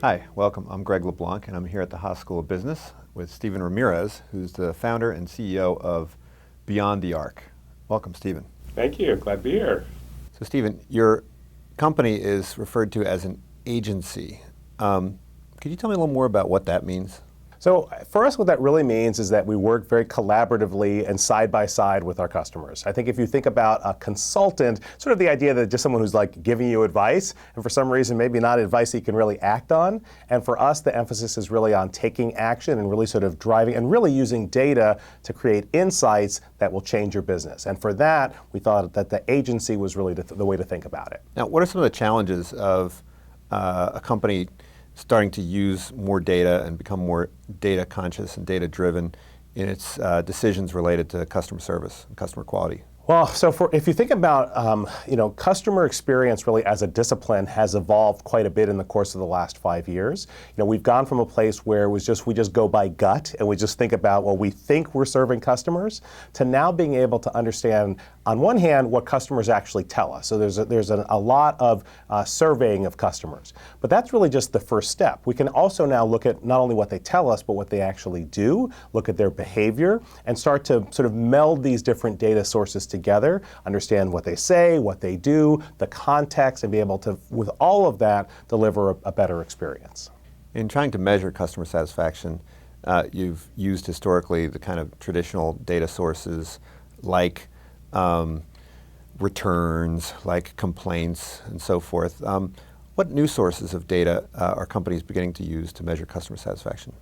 Hi, welcome. I'm Greg LeBlanc, and I'm here at the Haas School of Business with Stephen Ramirez, who's the founder and CEO of Beyond the Arc. Welcome, Stephen. Thank you. Glad to be here. So, Stephen, your company is referred to as an agency. Could you tell me a little more about what that means? So for us, what that really means is that we work very collaboratively and side by side with our customers. I think if you think about a consultant, sort of the idea that just someone who's like giving you advice, and for some reason maybe not advice that you can really act on. And for us, the emphasis is really on taking action and really sort of driving and really using data to create insights that will change your business. And for that, we thought that the agency was really the way to think about it. Now, what are some of the challenges of a company starting to use more data and become more data conscious and data driven in its decisions related to customer service and customer quality? Well, so if you think about, customer experience really as a discipline has evolved quite a bit in the course of the last 5 years. We've gone from a place where we just go by gut and we just think about, well, we think we're serving customers, to now being able to understand, on one hand, what customers actually tell us. So there's a lot of surveying of customers. But that's really just the first step. We can also now look at not only what they tell us, but what they actually do, look at their behavior, and start to sort of meld these different data sources together, understand what they say, what they do, the context, and be able to, with all of that, deliver a better experience. In trying to measure customer satisfaction, you've used historically the kind of traditional data sources like returns, like complaints, and so forth. What new sources of data are companies beginning to use to measure customer satisfaction?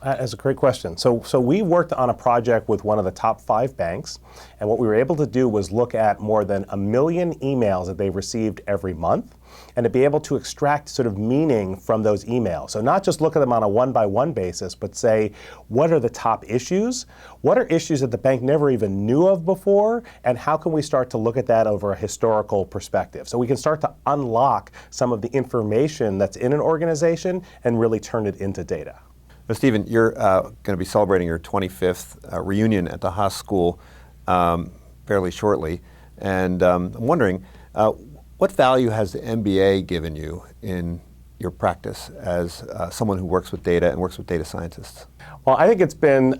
That's a great question. So we worked on a project with one of the top 5 banks, and what we were able to do was look at more than 1 million emails that they've received every month, and to be able to extract sort of meaning from those emails. So not just look at them on a one-by-one basis, but say, what are the top issues? What are issues that the bank never even knew of before? And how can we start to look at that over a historical perspective? So we can start to unlock some of the information that's in an organization and really turn it into data. Well, Stephen, you're going to be celebrating your 25th reunion at the Haas School fairly shortly. And I'm wondering, what value has the MBA given you in your practice as someone who works with data and works with data scientists? Well, I think it's been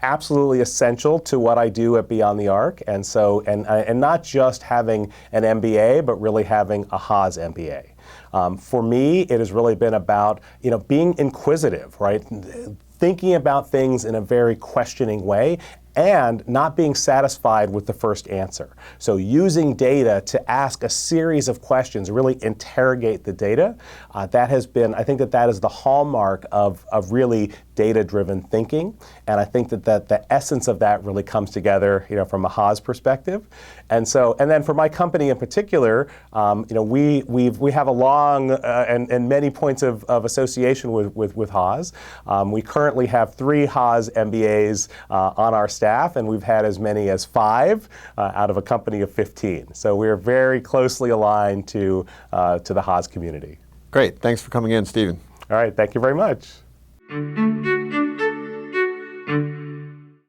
absolutely essential to what I do at Beyond the Arc, and not just having an MBA, but really having a Haas MBA. For me, it has really been about being inquisitive, right? Thinking about things in a very questioning way, and not being satisfied with the first answer. So using data to ask a series of questions, really interrogate the data, that has been, I think that is the hallmark of really data-driven thinking. And I think that the essence of that really comes together, from a Haas perspective. And then for my company in particular, we have a long and many points of association with Haas. We currently have 3 Haas MBAs on our staff, and we've had as many as 5 out of a company of 15. So we're very closely aligned to the Haas community. Great. Thanks for coming in, Stephen. All right. Thank you very much.